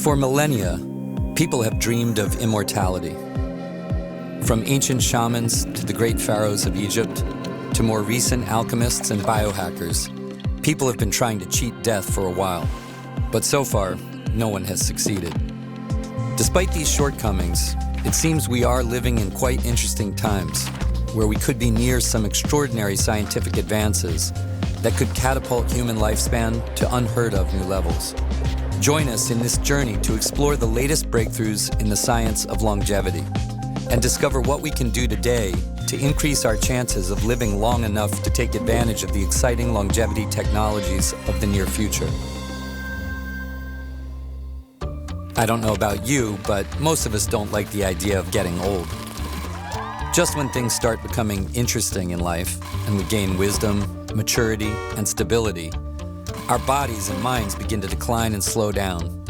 For millennia, people have dreamed of immortality. From ancient shamans to the great pharaohs of Egypt, to more recent alchemists and biohackers, people have been trying to cheat death for a while. But so far, no one has succeeded. Despite these shortcomings, it seems we are living in quite interesting times, where we could be near some extraordinary scientific advances that could catapult human lifespan to unheard of new levels. Join us in this journey to explore the latest breakthroughs in the science of longevity and discover what we can do today to increase our chances of living long enough to take advantage of the exciting longevity technologies of the near future. I don't know about you, but most of us don't like the idea of getting old. Just when things start becoming interesting in life and we gain wisdom, maturity, and stability, our bodies and minds begin to decline and slow down.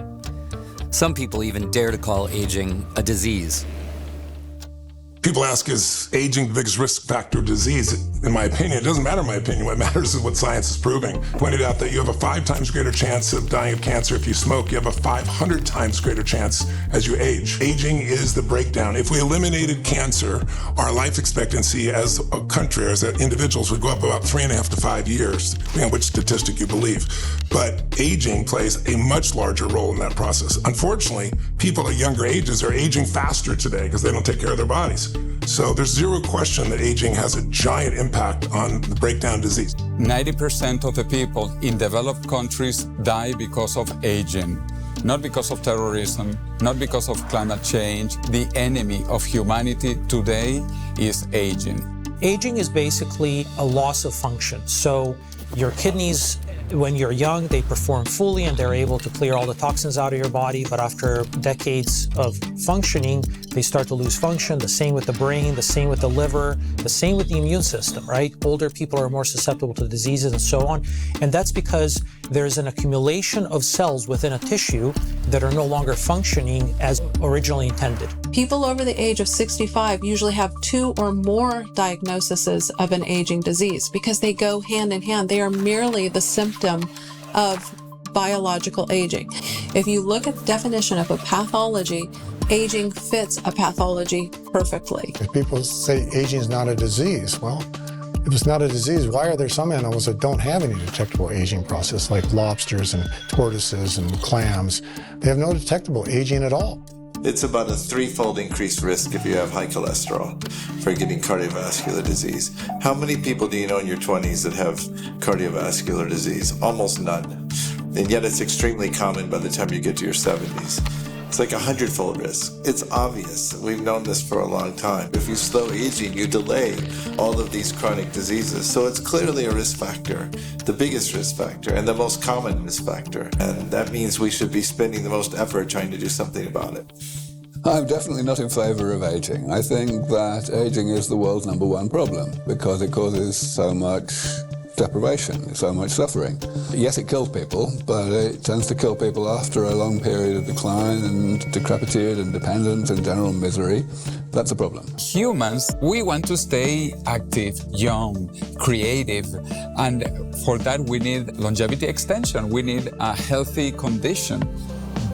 Some people even dare to call aging a disease. People ask, is aging the biggest risk factor of disease? In my opinion, it doesn't matter in my opinion. What matters is what science is proving. Pointed out that you have a 5 times greater chance of dying of cancer if you smoke. You have a 500 times greater chance as you age. Aging is the breakdown. If we eliminated cancer, our life expectancy as a country, as individuals, would go up about 3.5 to 5 years, depending on which statistic you believe. But aging plays a much larger role in that process. Unfortunately, people at younger ages are aging faster today because they don't take care of their bodies. So there's zero question that aging has a giant impact on the breakdown disease. 90% of the people in developed countries die because of aging, not because of terrorism, not because of climate change. The enemy of humanity today is aging. Aging is basically a loss of function. So your kidneys, when you're young, they perform fully and they're able to clear all the toxins out of your body. But after decades of functioning, they start to lose function. The same with the brain, the same with the liver, the same with the immune system, right? Older people are more susceptible to diseases and so on. And that's because there's an accumulation of cells within a tissue that are no longer functioning as originally intended. People over the age of 65 usually have 2 or more diagnoses of an aging disease because they go hand in hand. They are merely the symptom of biological aging. If you look at the definition of a pathology, aging fits a pathology perfectly. If people say aging is not a disease, well, if it's not a disease, why are there some animals that don't have any detectable aging process, like lobsters and tortoises and clams? They have no detectable aging at all. It's about a 3-fold increased risk if you have high cholesterol for getting cardiovascular disease. How many people do you know in your 20s that have cardiovascular disease? Almost none. And yet it's extremely common by the time you get to your 70s. It's like a 100-fold risk. It's obvious. We've known this for a long time. If you slow aging, you delay all of these chronic diseases. So it's clearly a risk factor, the biggest risk factor and the most common risk factor. And that means we should be spending the most effort trying to do something about it. I'm definitely not in favor of aging. I think that aging is the world's #1 problem because it causes so much deprivation, so much suffering. Yes, it kills people, but it tends to kill people after a long period of decline and decrepitude and dependence and general misery. That's a problem. Humans, we want to stay active, young, creative, and for that we need longevity extension. We need a healthy condition,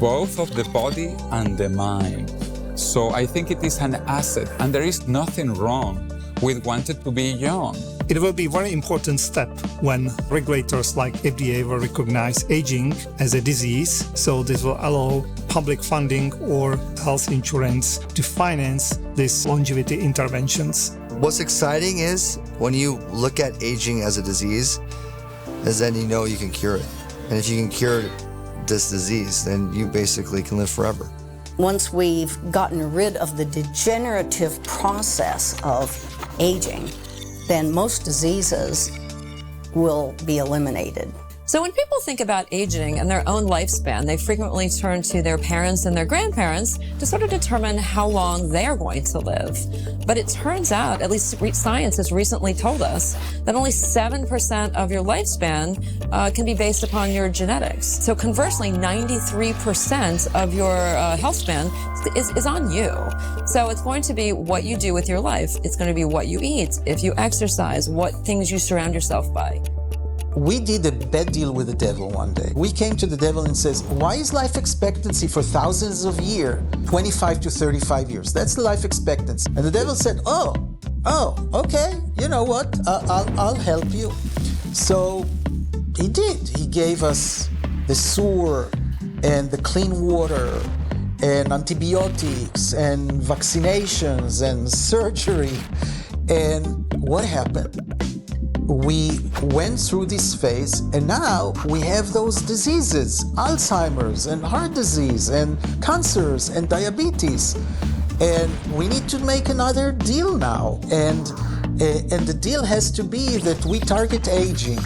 both of the body and the mind. So I think it is an asset, and there is nothing wrong with wanting to be young. It will be a very important step when regulators like FDA will recognize aging as a disease. So this will allow public funding or health insurance to finance these longevity interventions. What's exciting is when you look at aging as a disease, is then you know you can cure it. And if you can cure this disease, then you basically can live forever. Once we've gotten rid of the degenerative process of aging, then most diseases will be eliminated. So when people think about aging and their own lifespan, they frequently turn to their parents and their grandparents to sort of determine how long they're going to live. But it turns out, at least science has recently told us, that only 7% of your lifespan can be based upon your genetics. So conversely, 93% of your health span is on you. So it's going to be what you do with your life. It's going to be what you eat, if you exercise, what things you surround yourself by. We did a bad deal with the devil one day. We came to the devil and says, why is life expectancy for thousands of years 25 to 35 years? That's the life expectancy. And the devil said, oh, okay, you know what? I'll help you. So he did. He gave us the sewer and the clean water and antibiotics and vaccinations and surgery. And what happened? We went through this phase, and now we have those diseases, Alzheimer's and heart disease and cancers and diabetes. And we need to make another deal now. And the deal has to be that we target aging.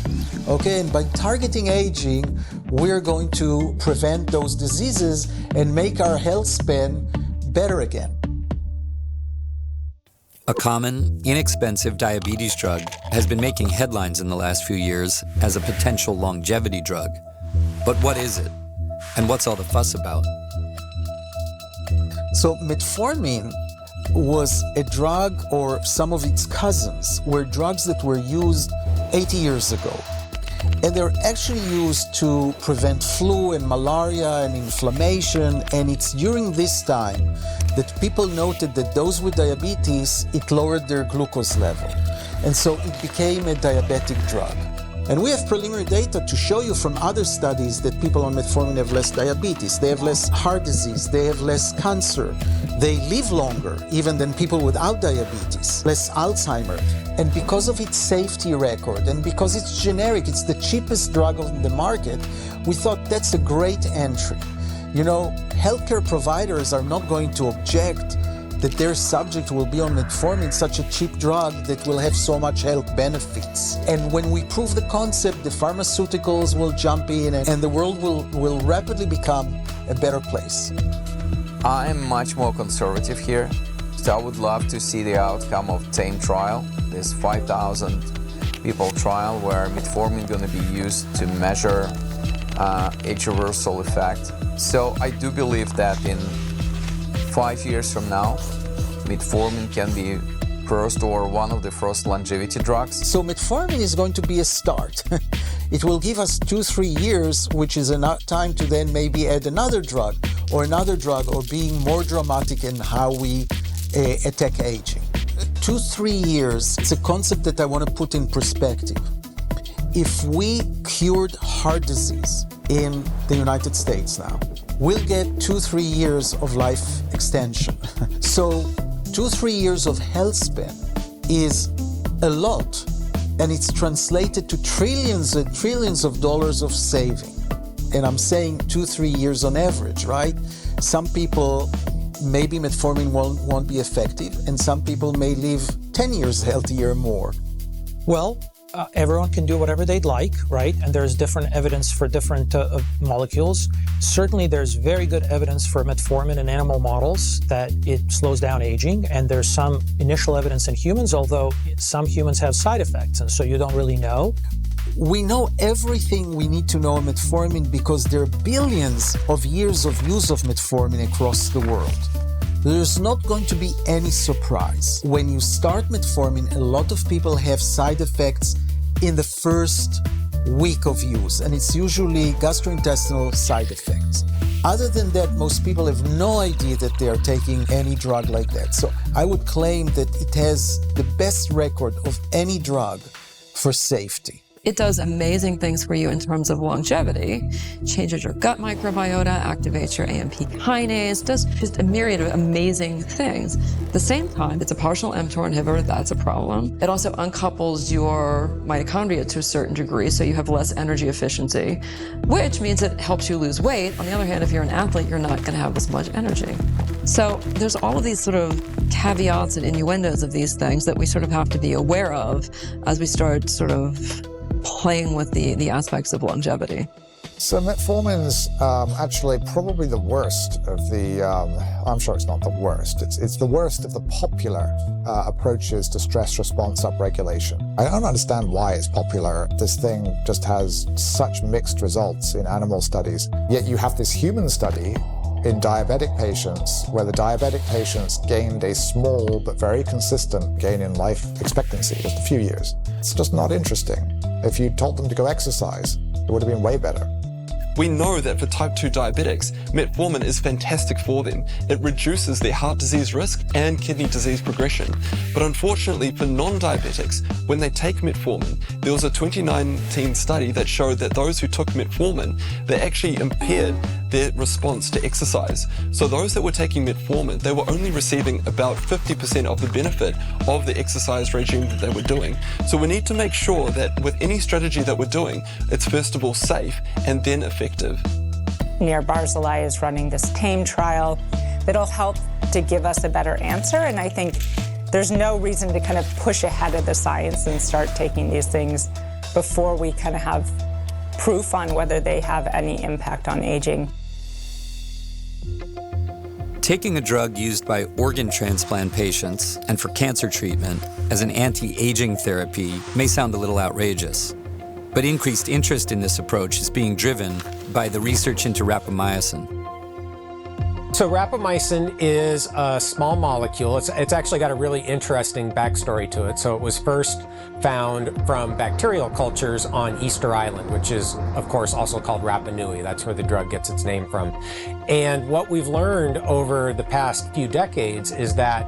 Okay, and by targeting aging, we're going to prevent those diseases and make our health span better again. A common, inexpensive diabetes drug has been making headlines in the last few years as a potential longevity drug. But what is it? And what's all the fuss about? So Metformin was a drug, or some of its cousins were drugs that were used 80 years ago. And they're actually used to prevent flu and malaria and inflammation. And it's during this time that people noted that those with diabetes, it lowered their glucose level. And so it became a diabetic drug. And we have preliminary data to show you from other studies that people on metformin have less diabetes, they have less heart disease, they have less cancer, they live longer even than people without diabetes, less Alzheimer's. And because of its safety record and because it's generic, it's the cheapest drug on the market, we thought that's a great entry. You know, healthcare providers are not going to object that their subject will be on metformin, such a cheap drug that will have so much health benefits. And when we prove the concept, the pharmaceuticals will jump in and the world will rapidly become a better place. I'm much more conservative here. So I would love to see the outcome of TAME trial, this 5,000 people trial where metformin is going to be used to measure age reversal effect. So I do believe that in 5 years from now, metformin can be first or one of the first longevity drugs. So metformin is going to be a start. It will give us 2-3 years, which is enough time to then maybe add another drug or being more dramatic in how we attack aging. 2-3 years, it's a concept that I want to put in perspective. If we cured heart disease in the United States now, we'll get 2-3 years of life extension. So 2-3 years of health span is a lot, and it's translated to trillions and trillions of dollars of saving. And I'm saying 2-3 years on average, right? Some people, maybe metformin won't be effective, and some people may live 10 years healthier more. Well, everyone can do whatever they'd like, right? And there's different evidence for different molecules. Certainly, there's very good evidence for metformin in animal models that it slows down aging. And there's some initial evidence in humans, although some humans have side effects. And so you don't really know. We know everything we need to know on metformin because there are billions of years of use of metformin across the world. There's not going to be any surprise. When you start metformin, a lot of people have side effects in the first week of use, and it's usually gastrointestinal side effects. Other than that, most people have no idea that they are taking any drug like that. So I would claim that it has the best record of any drug for safety. It does amazing things for you in terms of longevity. Changes your gut microbiota, activates your AMP kinase, does just a myriad of amazing things. At the same time, it's a partial mTOR inhibitor, that's a problem. It also uncouples your mitochondria to a certain degree, so you have less energy efficiency, which means it helps you lose weight. On the other hand, if you're an athlete, you're not gonna have as much energy. So there's all of these sort of caveats and innuendos of these things that we sort of have to be aware of as we start sort of playing with the aspects of longevity. So metformin's actually probably the worst of the, I'm sure it's not the worst, it's the worst of the popular approaches to stress response upregulation. I don't understand why it's popular. This thing just has such mixed results in animal studies. Yet you have this human study in diabetic patients where the diabetic patients gained a small but very consistent gain in life expectancy, just a few years. It's just not interesting. If you told them to go exercise, it would have been way better. We know that for type 2 diabetics, metformin is fantastic for them. It reduces their heart disease risk and kidney disease progression. But unfortunately for non-diabetics, when they take metformin, there was a 2019 study that showed that those who took metformin, they actually impaired their response to exercise. So those that were taking metformin, they were only receiving about 50% of the benefit of the exercise regime that they were doing. So we need to make sure that with any strategy that we're doing, it's first of all safe and then effective. Nir Barzilai is running this TAME trial that'll help to give us a better answer. And I think there's no reason to kind of push ahead of the science and start taking these things before we kind of have proof on whether they have any impact on aging. Taking a drug used by organ transplant patients and for cancer treatment as an anti-aging therapy may sound a little outrageous. But increased interest in this approach is being driven by the research into rapamycin. So rapamycin is a small molecule. It's actually got a really interesting backstory to it. So it was first found from bacterial cultures on Easter Island, which is, of course, also called Rapa Nui. That's where the drug gets its name from. And what we've learned over the past few decades is that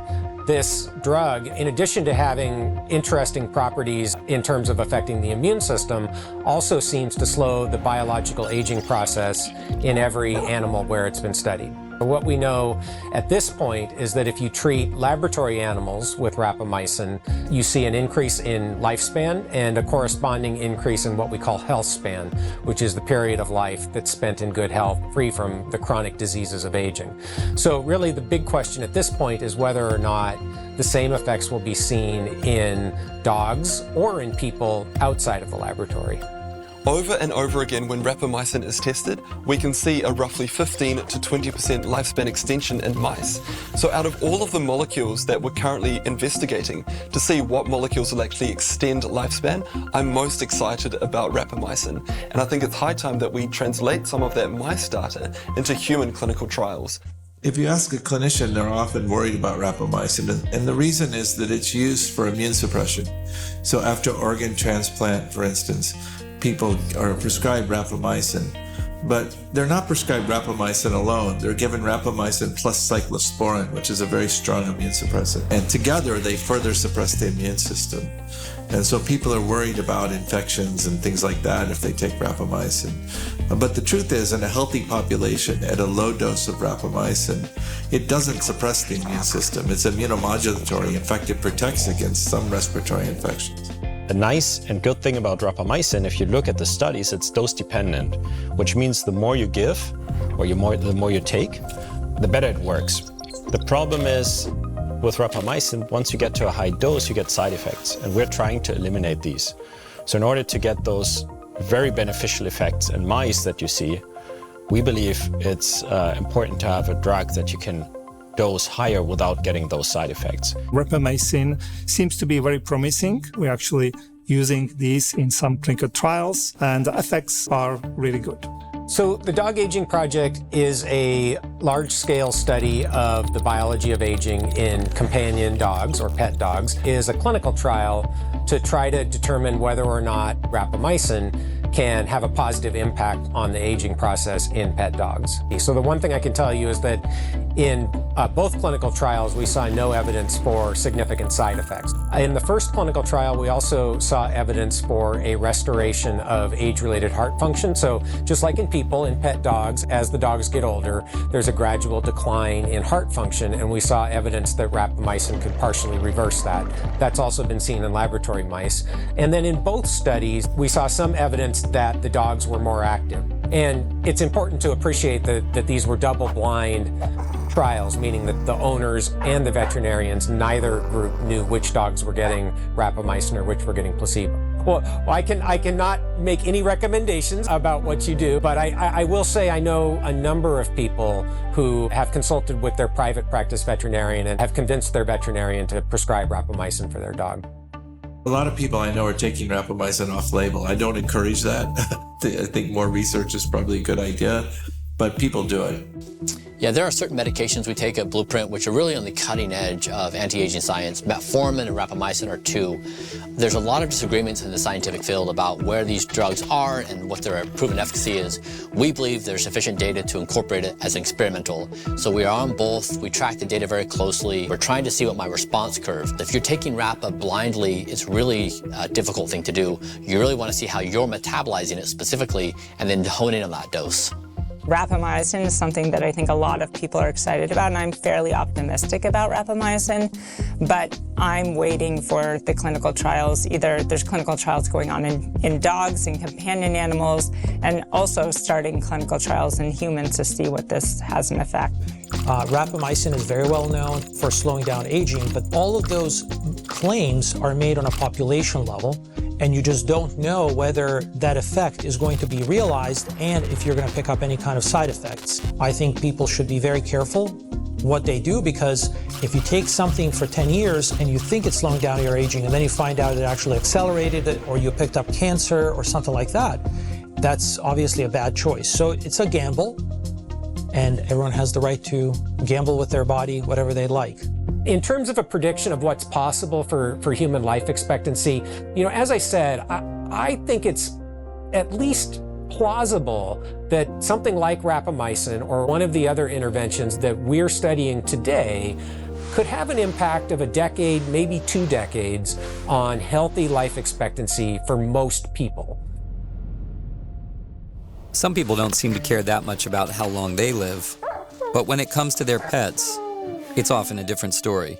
this drug, in addition to having interesting properties in terms of affecting the immune system, also seems to slow the biological aging process in every animal where it's been studied. What we know at this point is that if you treat laboratory animals with rapamycin, you see an increase in lifespan and a corresponding increase in what we call health span, which is the period of life that's spent in good health, free from the chronic diseases of aging. So really the big question at this point is whether or not the same effects will be seen in dogs or in people outside of the laboratory. Over and over again, when rapamycin is tested, we can see a roughly 15 to 20% lifespan extension in mice. So out of all of the molecules that we're currently investigating to see what molecules will actually extend lifespan, I'm most excited about rapamycin. And I think it's high time that we translate some of that mice data into human clinical trials. If you ask a clinician, they're often worried about rapamycin, and the reason is that it's used for immune suppression. So after organ transplant, for instance, people are prescribed rapamycin, but they're not prescribed rapamycin alone. They're given rapamycin plus cyclosporin, which is a very strong immune suppressant. And together, they further suppress the immune system. And so people are worried about infections and things like that if they take rapamycin. But the truth is, in a healthy population, at a low dose of rapamycin, it doesn't suppress the immune system. It's immunomodulatory. In fact, it protects against some respiratory infections. The nice and good thing about rapamycin, if you look at the studies, it's dose dependent, which means the more you give, or the more you take, the better it works. The problem is, with rapamycin, once you get to a high dose, you get side effects, and we're trying to eliminate these. So in order to get those very beneficial effects in mice that you see, we believe it's important to have a drug that you can dose higher without getting those side effects. Rapamycin seems to be very promising. We're actually using these in some clinical trials, and the effects are really good. So the Dog Aging Project is a large-scale study of the biology of aging in companion dogs or pet dogs. It is a clinical trial to try to determine whether or not rapamycin can have a positive impact on the aging process in pet dogs. So the one thing I can tell you is that in both clinical trials, we saw no evidence for significant side effects. In the first clinical trial, we also saw evidence for a restoration of age-related heart function. So just like in people, in pet dogs, as the dogs get older, there's a gradual decline in heart function, and we saw evidence that rapamycin could partially reverse that. That's also been seen in laboratory mice. And then in both studies, we saw some evidence that the dogs were more active. And it's important to appreciate that these were double-blind trials, meaning that the owners and the veterinarians, neither group knew which dogs were getting rapamycin or which were getting placebo. Well, I cannot make any recommendations about what you do, but I will say I know a number of people who have consulted with their private practice veterinarian and have convinced their veterinarian to prescribe rapamycin for their dog. A lot of people I know are taking rapamycin off-label. I don't encourage that. I think more research is probably a good idea, but people do it. Yeah, there are certain medications we take at Blueprint which are really on the cutting edge of anti-aging science. Metformin and Rapamycin are two. There's a lot of disagreements in the scientific field about where these drugs are and what their proven efficacy is. We believe there's sufficient data to incorporate it as an experimental. So we are on both. We track the data very closely. We're trying to see what my response curve. If you're taking Rapa blindly, it's really a difficult thing to do. You really want to see how you're metabolizing it specifically and then hone in on that dose. Rapamycin is something that I think a lot of people are excited about, and I'm fairly optimistic about Rapamycin, but I'm waiting for the clinical trials. Either there's clinical trials going on in dogs and companion animals, and also starting clinical trials in humans to see what this has an effect. Rapamycin is very well known for slowing down aging, but all of those claims are made on a population level, and you just don't know whether that effect is going to be realized and if you're going to pick up any kind of side effects. I think people should be very careful what they do, because if you take something for 10 years and you think it's slowing down your aging and then you find out it actually accelerated it, or you picked up cancer or something like that, that's obviously a bad choice. So it's a gamble, and everyone has the right to gamble with their body whatever they like. In terms of a prediction of what's possible for human life expectancy, as I said, I think it's at least plausible that something like Rapamycin or one of the other interventions that we're studying today could have an impact of a decade, maybe 2 decades, on healthy life expectancy for most people. Some people don't seem to care that much about how long they live, but when it comes to their pets, it's often a different story.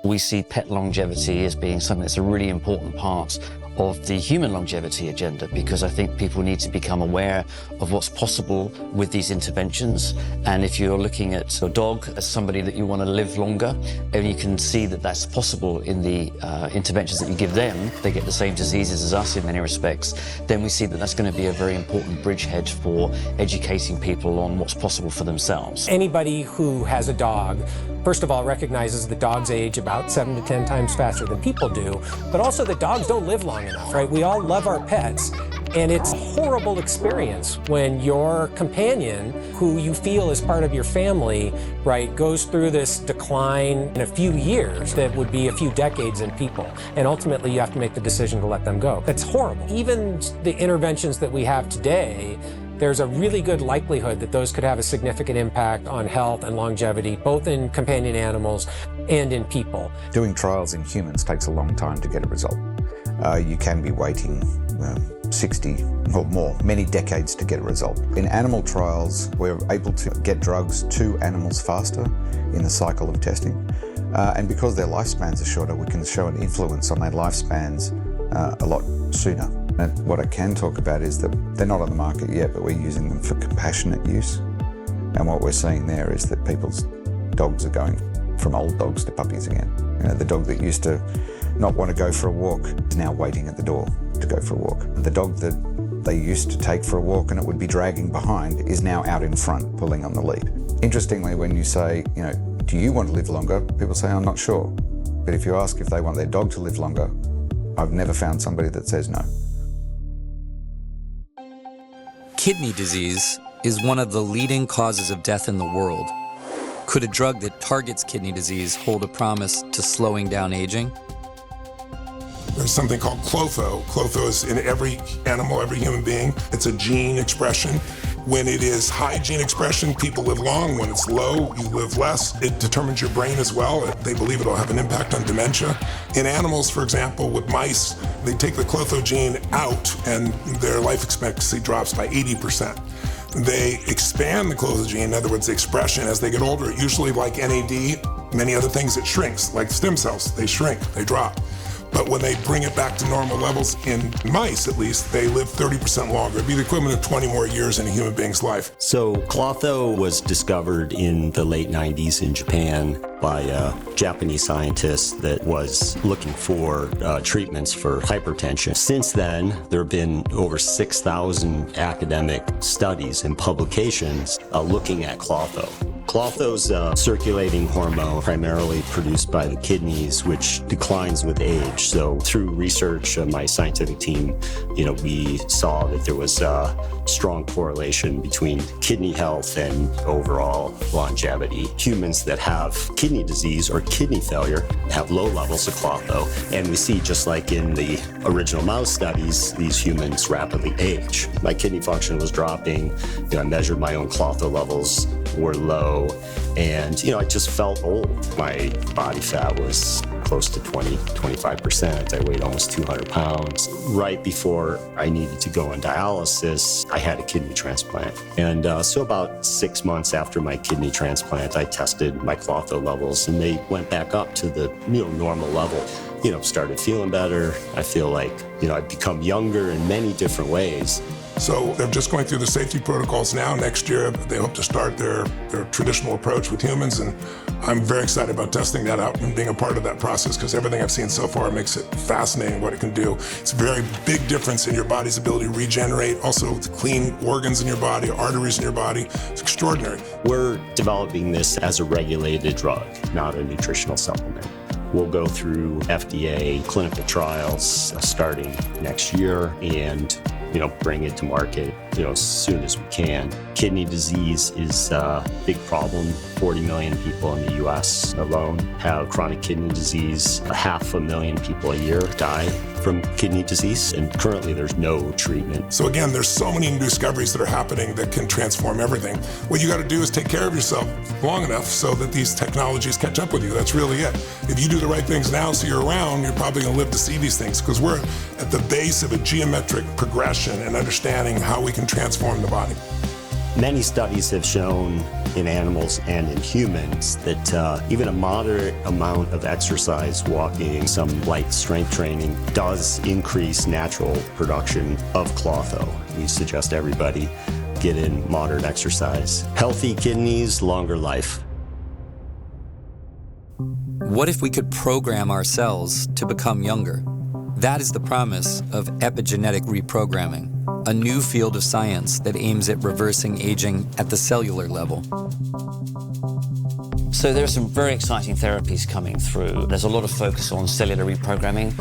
We see pet longevity as being something that's a really important part of the human longevity agenda, because I think people need to become aware of what's possible with these interventions. And if you're looking at a dog as somebody that you want to live longer, and you can see that that's possible in the interventions that you give them, they get the same diseases as us in many respects, then we see that that's going to be a very important bridgehead for educating people on what's possible for themselves. Anybody who has a dog, first of all, recognizes that dogs age about 7 to 10 times faster than people do, but also that dogs don't live long enough, right? We all love our pets, and it's a horrible experience when your companion, who you feel is part of your family, right, goes through this decline in a few years that would be a few decades in people, and ultimately you have to make the decision to let them go. That's horrible. Even the interventions that we have today, there's a really good likelihood that those could have a significant impact on health and longevity, both in companion animals and in people. Doing trials in humans takes a long time to get a result. You can be waiting 60 or more, many decades to get a result. In animal trials, we're able to get drugs to animals faster in the cycle of testing. And because their lifespans are shorter, we can show an influence on their lifespans a lot sooner. And what I can talk about is that they're not on the market yet, but we're using them for compassionate use. And what we're seeing there is that people's dogs are going from old dogs to puppies again. The dog that used to not want to go for a walk is now waiting at the door to go for a walk. The dog that they used to take for a walk and it would be dragging behind is now out in front, pulling on the lead. Interestingly, when you say, do you want to live longer? People say, I'm not sure. But if you ask if they want their dog to live longer, I've never found somebody that says no. Kidney disease is one of the leading causes of death in the world. Could a drug that targets kidney disease hold a promise to slowing down aging? There's something called Klotho. Klotho is in every animal, every human being. It's a gene expression. When it is high gene expression, people live long. When it's low, you live less. It determines your brain as well. They believe it'll have an impact on dementia. In animals, for example, with mice, they take the Klotho gene out and their life expectancy drops by 80%. They expand the Klotho gene, in other words, the expression, as they get older. Usually like NAD, many other things, it shrinks, like stem cells. They shrink, they drop. But when they bring it back to normal levels, in mice at least, they live 30% longer. It'd be the equivalent of 20 more years in a human being's life. So Klotho was discovered in the late 90s in Japan by a Japanese scientist that was looking for treatments for hypertension. Since then, there have been over 6,000 academic studies and publications looking at Klotho. Klotho's a circulating hormone primarily produced by the kidneys, which declines with age. So through research, my scientific team, we saw that there was a strong correlation between kidney health and overall longevity. Humans that have kidney disease or kidney failure have low levels of Klotho, and we see, just like in the original mouse studies, these humans rapidly age. My kidney function was dropping. I measured my own Klotho levels were low, and I just felt old. My body fat was close to 25%. I weighed almost 200 pounds. Right before I needed to go on dialysis, I had a kidney transplant. And so about 6 months after my kidney transplant, I tested my Klotho levels, and they went back up to the normal level. Started feeling better. I feel like, I've become younger in many different ways. So they're just going through the safety protocols now. Next year, they hope to start their traditional approach with humans, and I'm very excited about testing that out and being a part of that process, because everything I've seen so far makes it fascinating what it can do. It's a very big difference in your body's ability to regenerate, also to clean organs in your body, arteries in your body. It's extraordinary. We're developing this as a regulated drug, not a nutritional supplement. We'll go through FDA clinical trials starting next year and bring it to market as soon as we can. Kidney disease is a big problem. 40 million people in the US alone have chronic kidney disease. 500,000 people a year die from kidney disease, and currently there's no treatment. So again, there's so many new discoveries that are happening that can transform everything. What you got to do is take care of yourself long enough so that these technologies catch up with you. That's really it. If you do the right things now so you're around, you're probably going to live to see these things, because we're at the base of a geometric progression and understanding how we can transform the body. Many studies have shown in animals and in humans that even a moderate amount of exercise, walking, some light strength training, does increase natural production of Klotho. We suggest everybody get in moderate exercise. Healthy kidneys, longer life. What if we could program our cells to become younger? That is the promise of epigenetic reprogramming, a new field of science that aims at reversing aging at the cellular level. So there are some very exciting therapies coming through. There's a lot of focus on cellular reprogramming,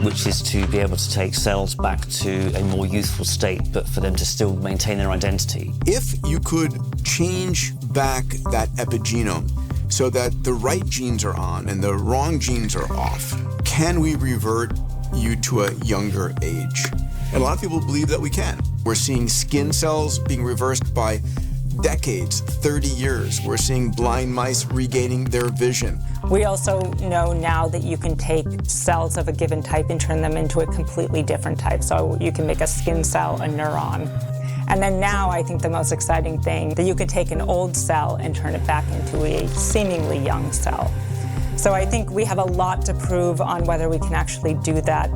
which is to be able to take cells back to a more youthful state, but for them to still maintain their identity. If you could change back that epigenome so that the right genes are on and the wrong genes are off, can we revert you to a younger age? And a lot of people believe that we can. We're seeing skin cells being reversed by decades, 30 years. We're seeing blind mice regaining their vision. We also know now that you can take cells of a given type and turn them into a completely different type. So you can make a skin cell a neuron. And then now I think the most exciting thing, that you can take an old cell and turn it back into a seemingly young cell. So I think we have a lot to prove on whether we can actually do that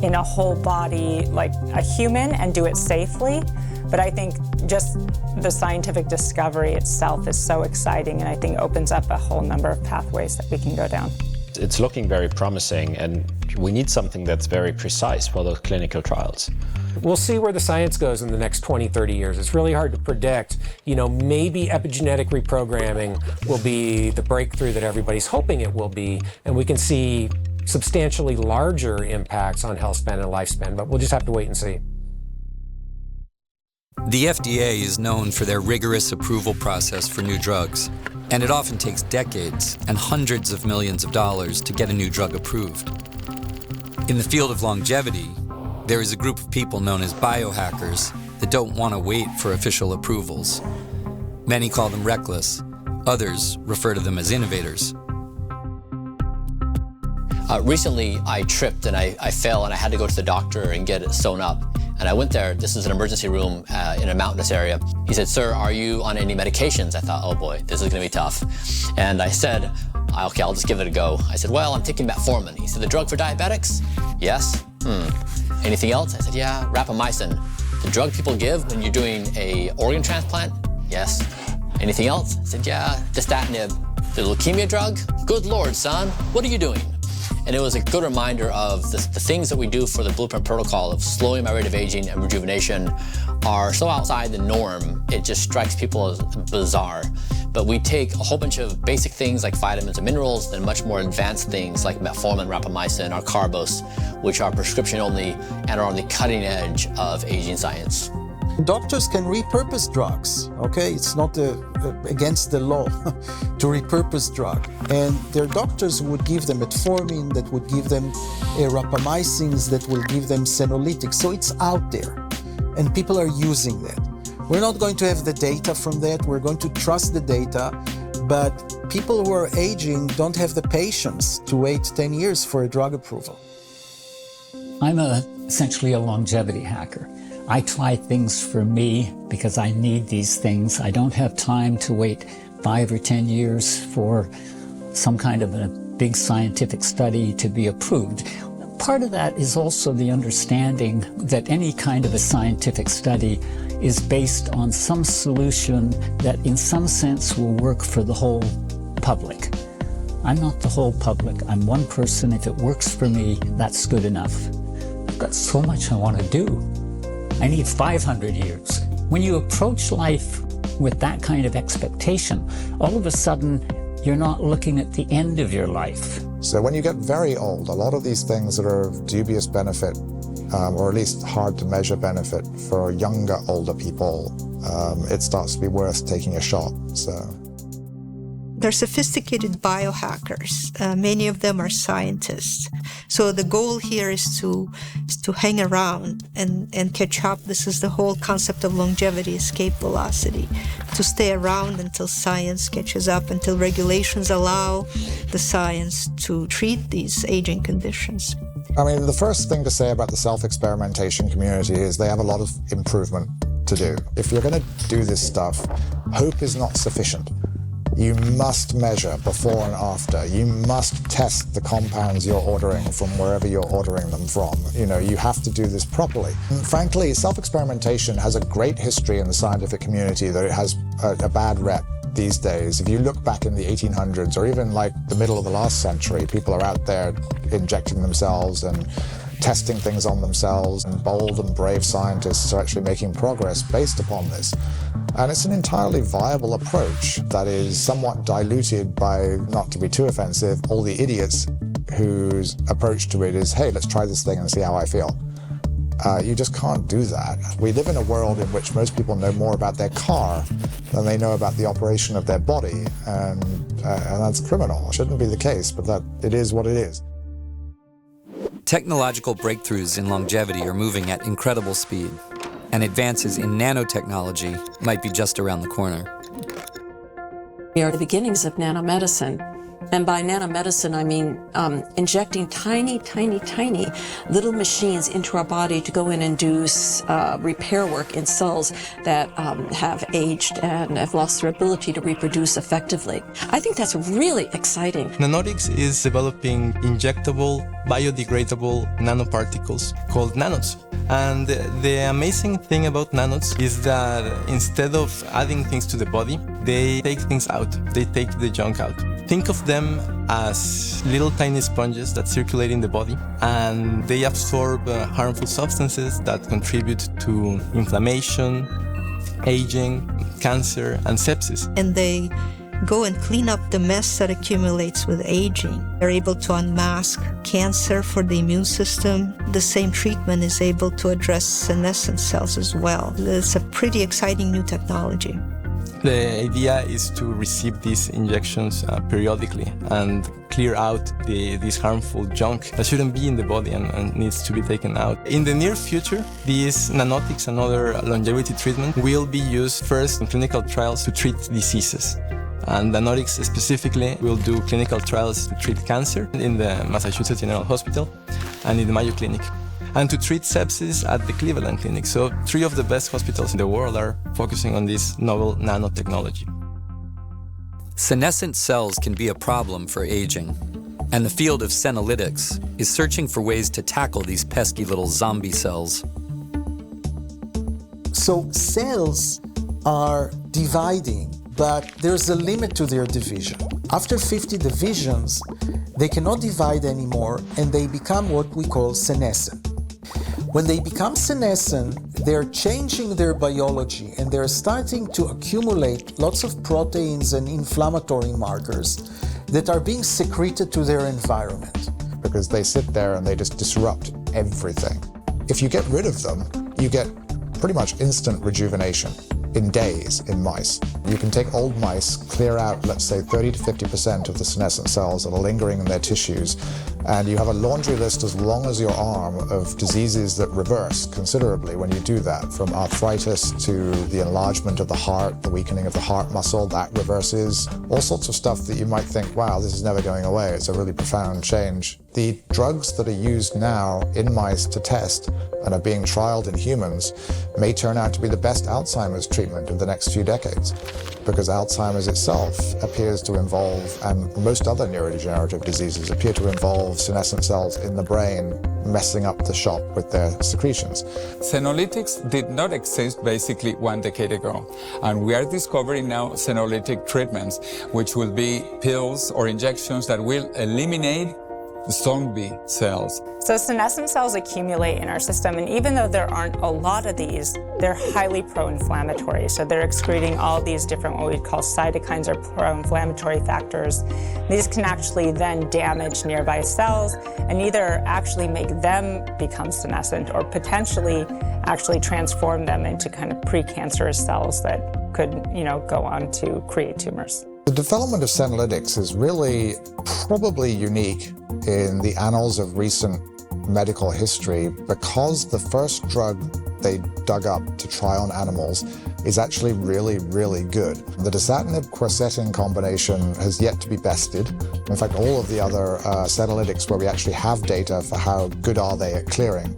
in a whole body like a human and do it safely. But I think just the scientific discovery itself is so exciting, and I think opens up a whole number of pathways that we can go down. It's looking very promising, and we need something that's very precise for those clinical trials. We'll see where the science goes in the next 20, 30 years. It's really hard to predict. Maybe epigenetic reprogramming will be the breakthrough that everybody's hoping it will be, and we can see substantially larger impacts on health span and lifespan, but we'll just have to wait and see. The FDA is known for their rigorous approval process for new drugs, and it often takes decades and hundreds of millions of dollars to get a new drug approved. In the field of longevity, there is a group of people known as biohackers that don't want to wait for official approvals. Many call them reckless. Others refer to them as innovators. Recently, I tripped and I fell, and I had to go to the doctor and get it sewn up. And I went there. This is an emergency room in a mountainous area. He said, "Sir, are you on any medications?" I thought, oh boy, this is going to be tough. And I said, okay, I'll just give it a go. I said, well, I'm taking Metformin. He said, the drug for diabetics? Yes. Anything else? I said, yeah, Rapamycin. The drug people give when you're doing a organ transplant? Yes. Anything else? I said, yeah, Dastatinib. The leukemia drug? Good Lord, son, what are you doing? And it was a good reminder of the things that we do for the Blueprint protocol of slowing my rate of aging and rejuvenation are so outside the norm, it just strikes people as bizarre. But we take a whole bunch of basic things like vitamins and minerals, then much more advanced things like metformin, rapamycin, or carbos, which are prescription only and are on the cutting edge of aging science. Doctors can repurpose drugs, okay? It's not against the law to repurpose drug. And their doctors would give them metformin, that would give them rapamycins, that will give them senolytics. So it's out there, and people are using that. We're not going to have the data from that. We're going to trust the data, but people who are aging don't have the patience to wait 10 years for a drug approval. I'm essentially a longevity hacker. I try things for me because I need these things. I don't have time to wait 5 or 10 years for some kind of a big scientific study to be approved. Part of that is also the understanding that any kind of a scientific study is based on some solution that in some sense will work for the whole public. I'm not the whole public. I'm one person. If it works for me, that's good enough. I've got so much I want to do. I need 500 years. When you approach life with that kind of expectation, all of a sudden, you're not looking at the end of your life. So when you get very old, a lot of these things that are of dubious benefit, or at least hard to measure benefit for younger, older people, it starts to be worth taking a shot. So they're sophisticated biohackers. Many of them are scientists. So the goal here is to hang around and catch up. This is the whole concept of longevity, escape velocity, to stay around until science catches up, until regulations allow the science to treat these aging conditions. I mean, the first thing to say about the self-experimentation community is they have a lot of improvement to do. If you're going to do this stuff, hope is not sufficient. You must measure before and after. You must test the compounds you're ordering from wherever you're ordering them from. You know, you have to do this properly. And frankly, self-experimentation has a great history in the scientific community, that it has a bad rep these days. If you look back in the 1800s or even like the middle of the last century, people are out there injecting themselves and testing things on themselves, and bold and brave scientists are actually making progress based upon this. And it's an entirely viable approach that is somewhat diluted by, not to be too offensive, all the idiots whose approach to it is, hey, let's try this thing and see how I feel. You just can't do that. We live in a world in which most people know more about their car than they know about the operation of their body, and that's criminal. It shouldn't be the case, but that it is what it is. Technological breakthroughs in longevity are moving at incredible speed, and advances in nanotechnology might be just around the corner. We are the beginnings of nanomedicine. And by nanomedicine, I mean injecting tiny, tiny, tiny little machines into our body to go in and do repair work in cells that have aged and have lost their ability to reproduce effectively. I think that's really exciting. Senolytics is developing injectable, biodegradable nanoparticles called nanots. And the amazing thing about nanots is that instead of adding things to the body, they take things out. They take the junk out. Think of them as little tiny sponges that circulate in the body, and they absorb harmful substances that contribute to inflammation, aging, cancer, and sepsis. And they go and clean up the mess that accumulates with aging. They're able to unmask cancer for the immune system. The same treatment is able to address senescent cells as well. It's a pretty exciting new technology. The idea is to receive these injections periodically and clear out this harmful junk that shouldn't be in the body and needs to be taken out. In the near future, these nanotics and other longevity treatment will be used first in clinical trials to treat diseases. And Nanotics specifically will do clinical trials to treat cancer in the Massachusetts General Hospital and in the Mayo Clinic, and to treat sepsis at the Cleveland Clinic. So 3 of the best hospitals in the world are focusing on this novel nanotechnology. Senescent cells can be a problem for aging, and the field of Senolytics is searching for ways to tackle these pesky little zombie cells. So cells are dividing, but there's a limit to their division. After 50 divisions, they cannot divide anymore, and they become what we call senescent. When they become senescent, they're changing their biology and they're starting to accumulate lots of proteins and inflammatory markers that are being secreted to their environment. Because they sit there and they just disrupt everything. If you get rid of them, you get pretty much instant rejuvenation in days in mice. You can take old mice, clear out, let's say, 30 to 50% of the senescent cells that are lingering in their tissues, and you have a laundry list as long as your arm of diseases that reverse considerably when you do that, from arthritis to the enlargement of the heart, the weakening of the heart muscle, that reverses. All sorts of stuff that you might think, wow, this is never going away. It's a really profound change. The drugs that are used now in mice to test and are being trialed in humans may turn out to be the best Alzheimer's treatment of the next few decades, because Alzheimer's itself appears to involve, and most other neurodegenerative diseases appear to involve senescent cells in the brain messing up the shop with their secretions. Senolytics did not exist basically 1 decade ago, and we are discovering now senolytic treatments, which will be pills or injections that will eliminate zombie cells. So senescent cells accumulate in our system, and even though there aren't a lot of these, they're highly pro-inflammatory. So they're excreting all these different, what we'd call cytokines or pro-inflammatory factors. These can actually then damage nearby cells and either actually make them become senescent or potentially actually transform them into kind of precancerous cells that could, go on to create tumors. The development of Senolytics is really probably unique in the annals of recent medical history, because the first drug they dug up to try on animals is actually really, really good. The dasatinib-quercetin combination has yet to be bested. In fact, all of the other Senolytics where we actually have data for how good are they at clearing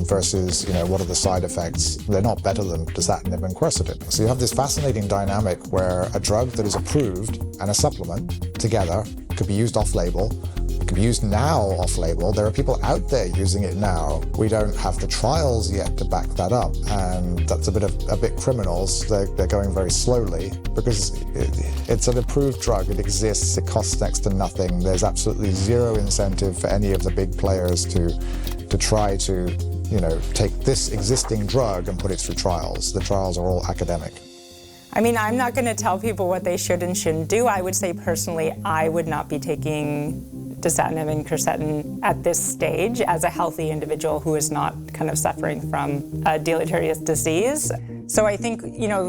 versus, what are the side effects, they're not better than dasatinib and quercetin. So you have this fascinating dynamic where a drug that is approved and a supplement together could be used off-label. It can be used now off-label. There are people out there using it now. We don't have the trials yet to back that up, and that's a bit criminal. They're going very slowly because it's an approved drug. It exists. It costs next to nothing. There's absolutely zero incentive for any of the big players to try to, take this existing drug and put it through trials. The trials are all academic. I'm not going to tell people what they should and shouldn't do. I would say personally, I would not be taking dasatinib and quercetin at this stage as a healthy individual who is not kind of suffering from a deleterious disease. So I think,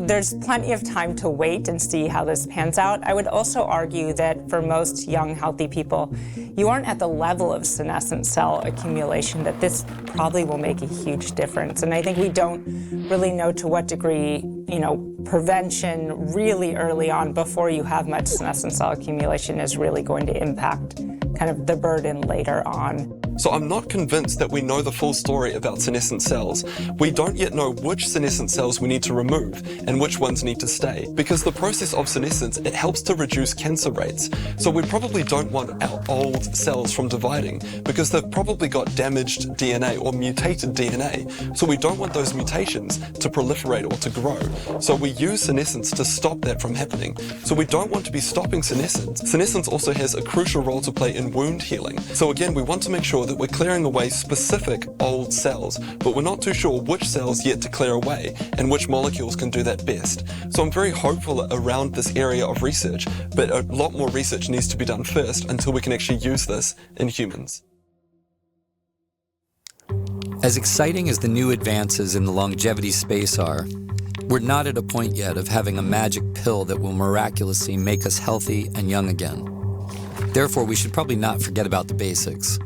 there's plenty of time to wait and see how this pans out. I would also argue that for most young, healthy people, you aren't at the level of senescent cell accumulation that this probably will make a huge difference. And I think we don't really know to what degree, prevention really early on before you have much senescent cell accumulation is really going to impact kind of the burden later on. So I'm not convinced that we know the full story about senescent cells. We don't yet know which senescent cells we need to remove and which ones need to stay, because the process of senescence, it helps to reduce cancer rates. So we probably don't want our old cells from dividing because they've probably got damaged DNA or mutated DNA. So we don't want those mutations to proliferate or to grow. So we use senescence to stop that from happening. So we don't want to be stopping senescence. Senescence also has a crucial role to play in wound healing. So again, we want to make sure that we're clearing away specific old cells, but we're not too sure which cells yet to clear away and which molecules can do that best. So I'm very hopeful around this area of research, but a lot more research needs to be done first until we can actually use this in humans. As exciting as the new advances in the longevity space are, we're not at a point yet of having a magic pill that will miraculously make us healthy and young again. Therefore, we should probably not forget about the basics.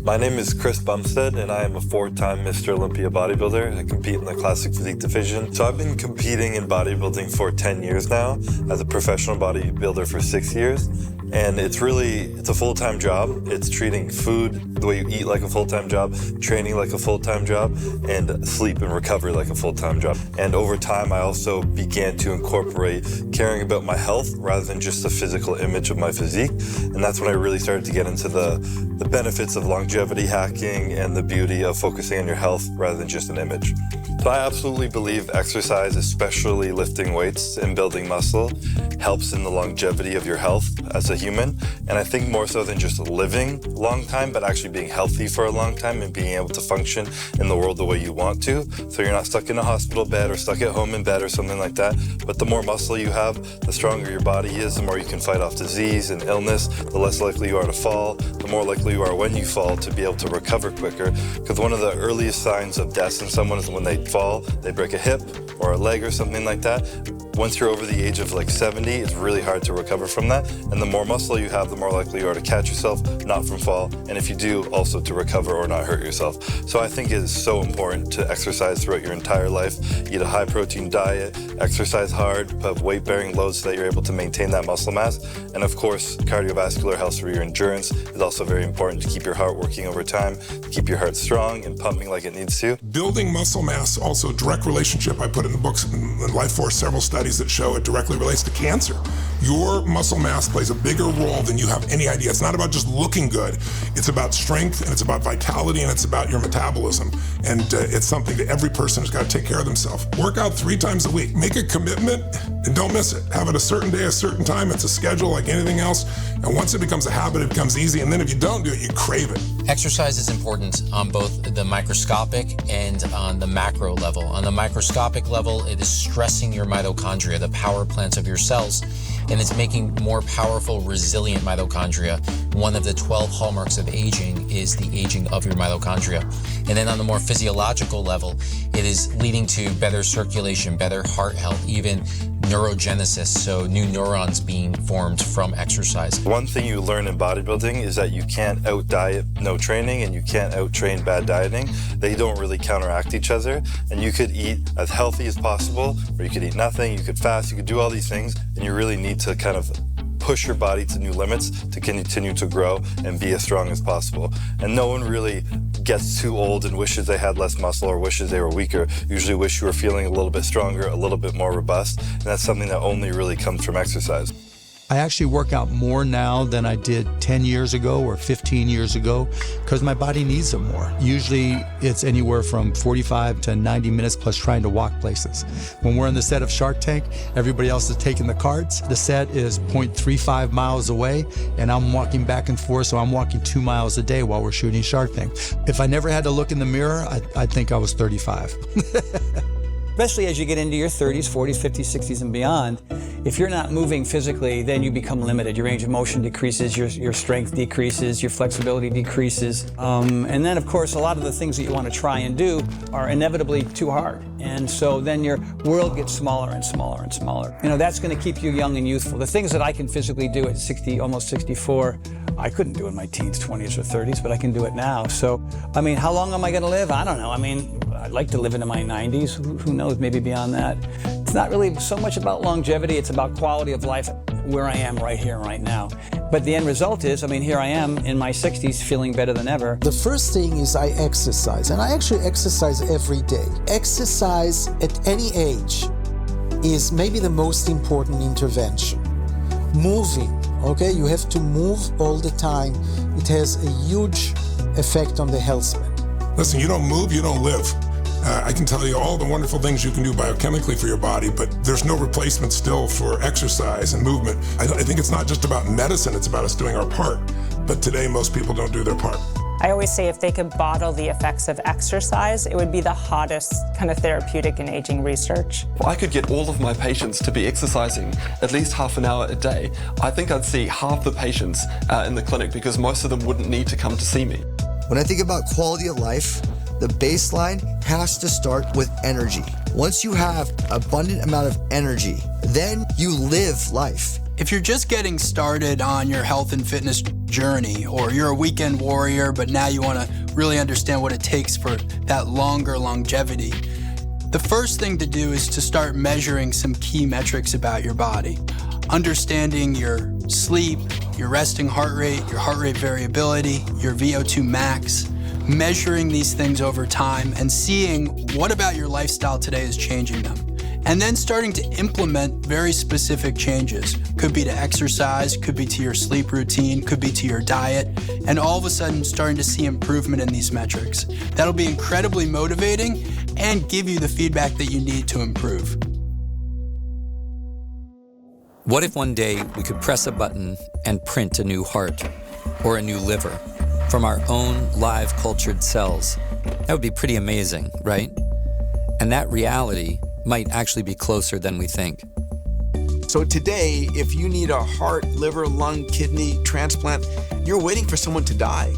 My name is Chris Bumstead, and I am a 4-time Mr. Olympia bodybuilder. I compete in the classic physique division. So I've been competing in bodybuilding for 10 years now, as a professional bodybuilder for 6 years. And it's a full-time job. It's treating food the way you eat like a full-time job, training like a full-time job, and sleep and recovery like a full-time job. And over time, I also began to incorporate caring about my health rather than just the physical image of my physique. And that's when I really started to get into the benefits of longevity hacking and the beauty of focusing on your health rather than just an image. So I absolutely believe exercise, especially lifting weights and building muscle, helps in the longevity of your health as a human. And I think more so than just living a long time, but actually being healthy for a long time and being able to function in the world the way you want to. So you're not stuck in a hospital bed or stuck at home in bed or something like that. But the more muscle you have, the stronger your body is, the more you can fight off disease and illness, the less likely you are to fall, the more likely you are when you fall to be able to recover quicker. Because one of the earliest signs of death in someone is when they fall, they break a hip or a leg or something like that. Once you're over the age of like 70, it's really hard to recover from that. And the more muscle you have, the more likely you are to catch yourself, not from fall. And if you do, also to recover or not hurt yourself. So I think it is so important to exercise throughout your entire life. Eat a high protein diet, exercise hard, have weight bearing loads so that you're able to maintain that muscle mass. And of course, cardiovascular health for your endurance is also very important to keep your heart working over time, to keep your heart strong and pumping like it needs to. Building muscle mass, also a direct relationship. I put in the books in Life Force several studies that show it directly relates to cancer. Your muscle mass plays a bigger role than you have any idea. It's not about just looking good. It's about strength, and it's about vitality, and it's about your metabolism. And it's something that every person has got to take care of themselves. Work out 3 times a week. Make a commitment and don't miss it. Have it a certain day, a certain time. It's a schedule like anything else. And once it becomes a habit, it becomes easy. And then if you don't do it, you crave it. Exercise is important on both the microscopic and on the macro level. On the microscopic level, it is stressing your mitochondria, the power plants of your cells, and it's making more powerful, resilient mitochondria. One of the 12 hallmarks of aging is the aging of your mitochondria. And then on the more physiological level, it is leading to better circulation, better heart health, even neurogenesis, so new neurons being formed from exercise. One thing you learn in bodybuilding is that you can't out-diet no training and you can't out-train bad dieting. They don't really counteract each other, and you could eat as healthy as possible, or you could eat nothing, you could fast, you could do all these things, and you really need to kind of push your body to new limits to continue to grow and be as strong as possible. And no one really gets too old and wishes they had less muscle or wishes they were weaker. Usually wish you were feeling a little bit stronger, a little bit more robust, and that's something that only really comes from exercise. I actually work out more now than I did 10 years ago or 15 years ago because my body needs it more. Usually it's anywhere from 45 to 90 minutes plus trying to walk places. When we're on the set of Shark Tank, everybody else is taking the carts. The set is 0.35 miles away and I'm walking back and forth, so I'm walking 2 miles a day while we're shooting Shark Tank. If I never had to look in the mirror, I'd think I was 35. Especially as you get into your 30s, 40s, 50s, 60s, and beyond, if you're not moving physically, then you become limited. Your range of motion decreases, your strength decreases, your flexibility decreases. And then, of course, a lot of the things that you want to try and do are inevitably too hard. And so then your world gets smaller and smaller and smaller. You know, that's going to keep you young and youthful. The things that I can physically do at 60, almost 64, I couldn't do in my teens, 20s, or 30s, but I can do it now. So, I mean, how long am I going to live? I don't know. I mean, I'd like to live into my 90s. Who knows, maybe beyond that. It's not really so much about longevity. It's about quality of life where I am right here and right now. But the end result is, I mean, here I am in my 60s feeling better than ever. The first thing is I exercise, and I actually exercise every day. Exercise at any age is maybe the most important intervention. Moving, okay? You have to move all the time. It has a huge effect on the health span. Listen, you don't move, you don't live. I can tell you all the wonderful things you can do biochemically for your body, but there's no replacement still for exercise and movement. I think it's not just about medicine, it's about us doing our part. But today, most people don't do their part. I always say if they could bottle the effects of exercise, it would be the hottest kind of therapeutic in aging research. If I could get all of my patients to be exercising at least half an hour a day, I think I'd see half the patients in the clinic because most of them wouldn't need to come to see me. When I think about quality of life, the baseline has to start with energy. Once you have abundant amount of energy, then you live life. If you're just getting started on your health and fitness journey, or you're a weekend warrior, but now you want to really understand what it takes for that longer longevity, the first thing to do is to start measuring some key metrics about your body. Understanding your sleep, your resting heart rate, your heart rate variability, your VO2 max, measuring these things over time and seeing what about your lifestyle today is changing them. And then starting to implement very specific changes. Could be to exercise, could be to your sleep routine, could be to your diet, and all of a sudden starting to see improvement in these metrics. That'll be incredibly motivating, and give you the feedback that you need to improve. What if one day we could press a button and print a new heart or a new liver from our own live cultured cells? That would be pretty amazing, right? And that reality might actually be closer than we think. So today, if you need a heart, liver, lung, kidney transplant, you're waiting for someone to die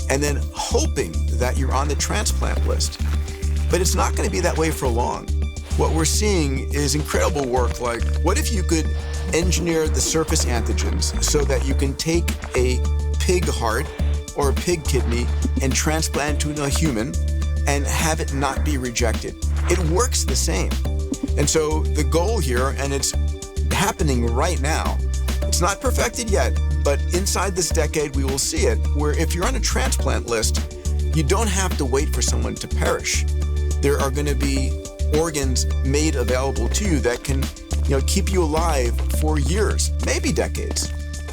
and then hoping that you're on the transplant list. But it's not going to be that way for long. What we're seeing is incredible work like, what if you could engineer the surface antigens so that you can take a pig heart or a pig kidney and transplant to a human and have it not be rejected? It works the same. And so the goal here, and it's happening right now, it's not perfected yet, but inside this decade we will see it, where if you're on a transplant list, you don't have to wait for someone to perish. There are going to be organs made available to you that can keep you alive for years, maybe decades.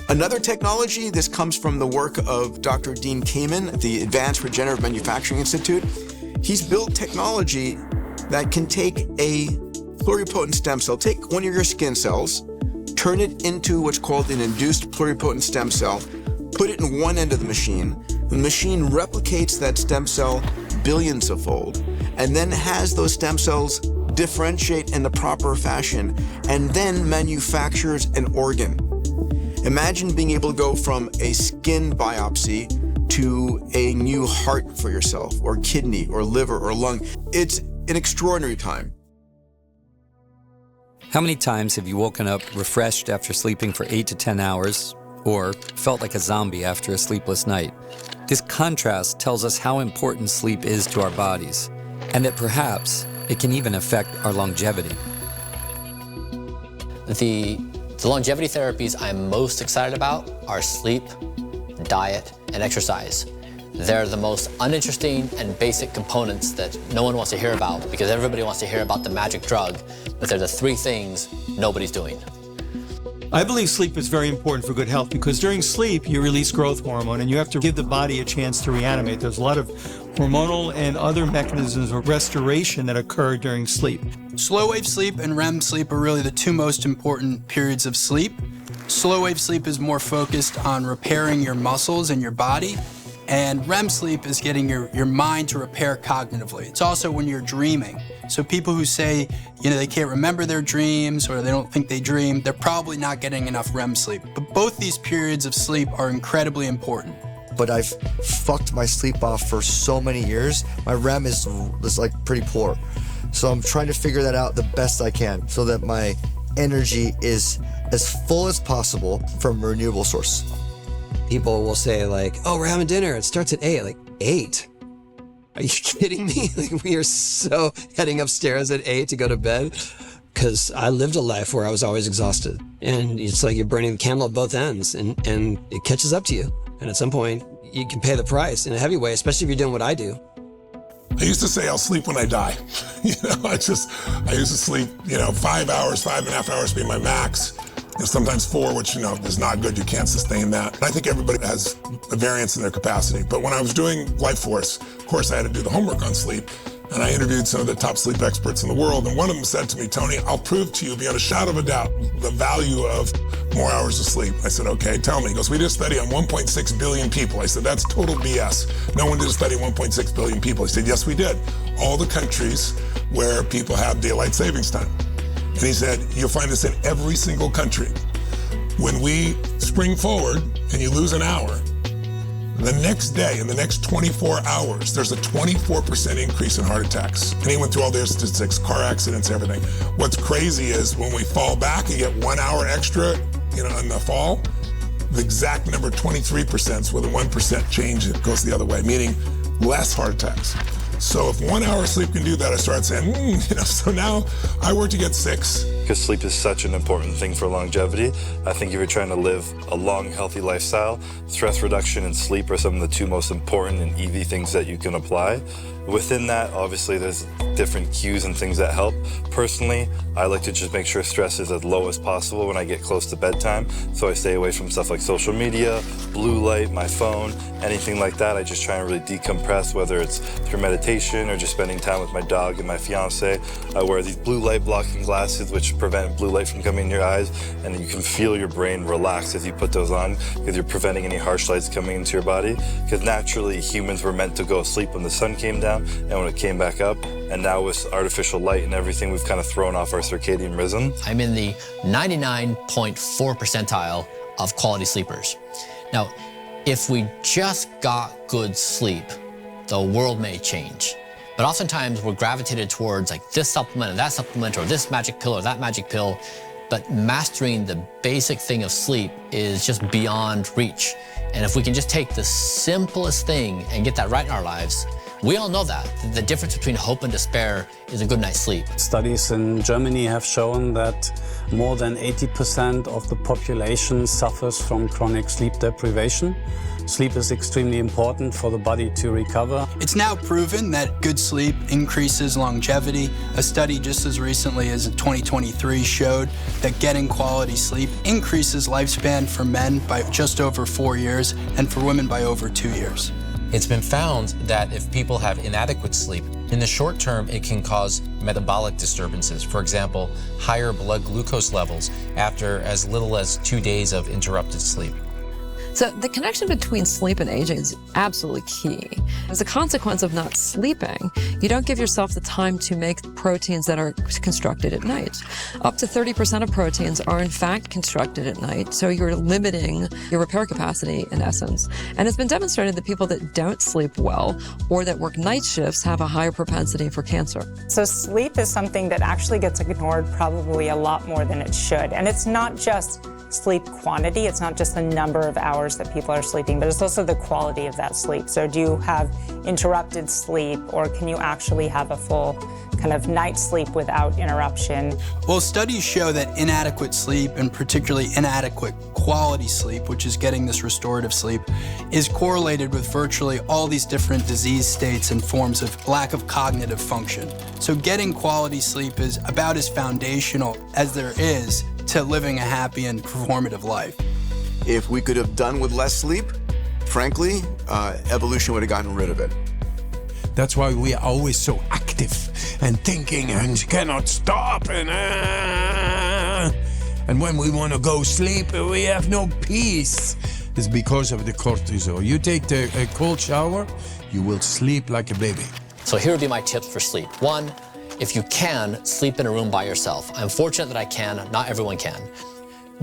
Another technology, this comes from the work of Dr. Dean Kamen at the Advanced Regenerative Manufacturing Institute. He's built technology that can take a pluripotent stem cell, take one of your skin cells, turn it into what's called an induced pluripotent stem cell, put it in one end of the machine. The machine replicates that stem cell billions of fold, and then has those stem cells differentiate in the proper fashion, and then manufactures an organ. Imagine being able to go from a skin biopsy to a new heart for yourself, or kidney, or liver, or lung. It's an extraordinary time. How many times have you woken up refreshed after sleeping for 8 to 10 hours, or felt like a zombie after a sleepless night? This contrast tells us how important sleep is to our bodies, and that perhaps it can even affect our longevity. The longevity therapies I'm most excited about are sleep, diet, and exercise. They're the most uninteresting and basic components that no one wants to hear about because everybody wants to hear about the magic drug, but they're the three things nobody's doing. I believe sleep is very important for good health because during sleep you release growth hormone and you have to give the body a chance to reanimate. There's a lot of hormonal and other mechanisms of restoration that occur during sleep. Slow wave sleep and REM sleep are really the two most important periods of sleep. Slow wave sleep is more focused on repairing your muscles and your body, and REM sleep is getting your mind to repair cognitively. It's also when you're dreaming. So people who say, they can't remember their dreams or they don't think they dream, they're probably not getting enough REM sleep. But both these periods of sleep are incredibly important. But I've fucked my sleep off for so many years. My REM is like pretty poor. So I'm trying to figure that out the best I can so that my energy is as full as possible from a renewable source. People will say like, oh, we're having dinner. It starts at 8. Like, 8? Are you kidding me? Like, we are so heading upstairs at 8 to go to bed. Because I lived a life where I was always exhausted. And it's like you're burning the candle at both ends and it catches up to you. And at some point, you can pay the price in a heavy way, especially if you're doing what I do. I used to say I'll sleep when I die. I used to sleep, 5 hours, 5.5 hours being my max. Sometimes 4, which, is not good. You can't sustain that. I think everybody has a variance in their capacity. But when I was doing Life Force, of course, I had to do the homework on sleep. And I interviewed some of the top sleep experts in the world. And one of them said to me, Tony, I'll prove to you beyond a shadow of a doubt the value of more hours of sleep. I said, okay, tell me. He goes, we did a study on 1.6 billion people. I said, that's total BS. No one did a study on 1.6 billion people. He said, yes, we did. All the countries where people have daylight savings time. And he said, you'll find this in every single country. When we spring forward and you lose an hour, the next day, in the next 24 hours, there's a 24% increase in heart attacks. And he went through all their statistics, car accidents, everything. What's crazy is when we fall back and get 1 hour extra, in the fall, the exact number, 23%, so with a 1% change, it goes the other way, meaning less heart attacks. So if 1 hour of sleep can do that, I started saying, so now I work to get 6. because sleep is such an important thing for longevity. I think if you're trying to live a long, healthy lifestyle, stress reduction and sleep are some of the two most important and easy things that you can apply. Within that, obviously, there's different cues and things that help. Personally, I like to just make sure stress is as low as possible when I get close to bedtime. So I stay away from stuff like social media, blue light, my phone, anything like that. I just try and really decompress, whether it's through meditation or just spending time with my dog and my fiance. I wear these blue light blocking glasses, which prevent blue light from coming in your eyes, and you can feel your brain relax as you put those on, because you're preventing any harsh lights coming into your body. Because naturally, humans were meant to go to sleep when the sun came down and when it came back up. And now with artificial light and everything, we've kind of thrown off our circadian rhythm. I'm in the 99.4 percentile of quality sleepers. Now, if we just got good sleep, the world may change. But oftentimes we're gravitated towards like this supplement and that supplement, or this magic pill or that magic pill. But mastering the basic thing of sleep is just beyond reach. And if we can just take the simplest thing and get that right in our lives, we all know that. The difference between hope and despair is a good night's sleep. Studies in Germany have shown that more than 80% of the population suffers from chronic sleep deprivation. Sleep is extremely important for the body to recover. It's now proven that good sleep increases longevity. A study just as recently as 2023 showed that getting quality sleep increases lifespan for men by just over 4 years and for women by over 2 years. It's been found that if people have inadequate sleep, in the short term, it can cause metabolic disturbances. For example, higher blood glucose levels after as little as 2 days of interrupted sleep. So the connection between sleep and aging is absolutely key. As a consequence of not sleeping, you don't give yourself the time to make proteins that are constructed at night. Up to 30% of proteins are in fact constructed at night, so you're limiting your repair capacity in essence. And it's been demonstrated that people that don't sleep well or that work night shifts have a higher propensity for cancer. So sleep is something that actually gets ignored probably a lot more than it should. And it's not just sleep quantity, it's not just the number of hours that people are sleeping, but it's also the quality of that sleep. So do you have interrupted sleep, or can you actually have a full kind of night's sleep without interruption? Well, studies show that inadequate sleep, and particularly inadequate quality sleep, which is getting this restorative sleep, is correlated with virtually all these different disease states and forms of lack of cognitive function. So getting quality sleep is about as foundational as there is to living a happy and performative life. If we could have done with less sleep, frankly, evolution would have gotten rid of it. That's why we are always so active and thinking and cannot stop. And when we want to go sleep, we have no peace. It's because of the cortisol. You take a cold shower, you will sleep like a baby. So here would be my tips for sleep. 1, if you can, sleep in a room by yourself. I'm fortunate that I can, not everyone can.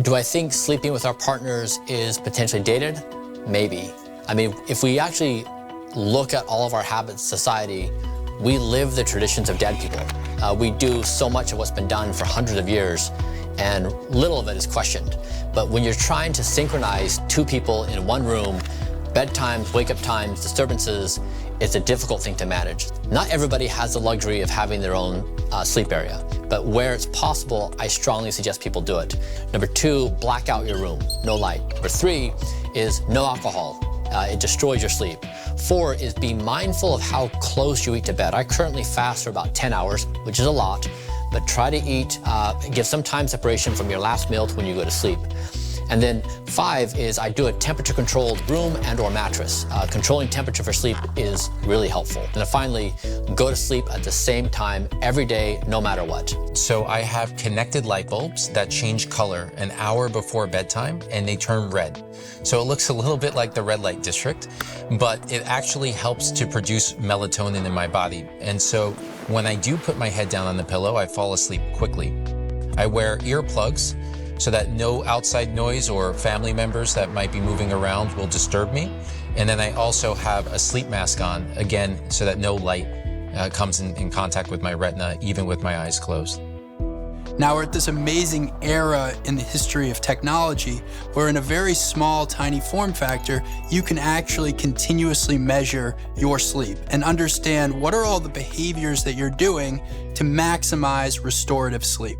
Do I think sleeping with our partners is potentially dated? Maybe. I mean, if we actually look at all of our habits, society, we live the traditions of dead people. We do so much of what's been done for hundreds of years, and little of it is questioned. But when you're trying to synchronize 2 people in one room, bedtimes, wake-up times, disturbances, it's a difficult thing to manage. Not everybody has the luxury of having their own sleep area, but where it's possible, I strongly suggest people do it. Number 2, black out your room, no light. Number 3 is no alcohol. It destroys your sleep. 4 is be mindful of how close you eat to bed. I currently fast for about 10 hours, which is a lot, but try to eat, give some time separation from your last meal to when you go to sleep. And then 5 is I do a temperature-controlled room and/or mattress. Controlling temperature for sleep is really helpful. And then finally, go to sleep at the same time every day, no matter what. So I have connected light bulbs that change color an hour before bedtime, and they turn red. So it looks a little bit like the red light district, but it actually helps to produce melatonin in my body. And so when I do put my head down on the pillow, I fall asleep quickly. I wear earplugs so that no outside noise or family members that might be moving around will disturb me. And then I also have a sleep mask on, again, so that no light comes in contact with my retina, even with my eyes closed. Now we're at this amazing era in the history of technology where in a very small, tiny form factor, you can actually continuously measure your sleep and understand what are all the behaviors that you're doing to maximize restorative sleep.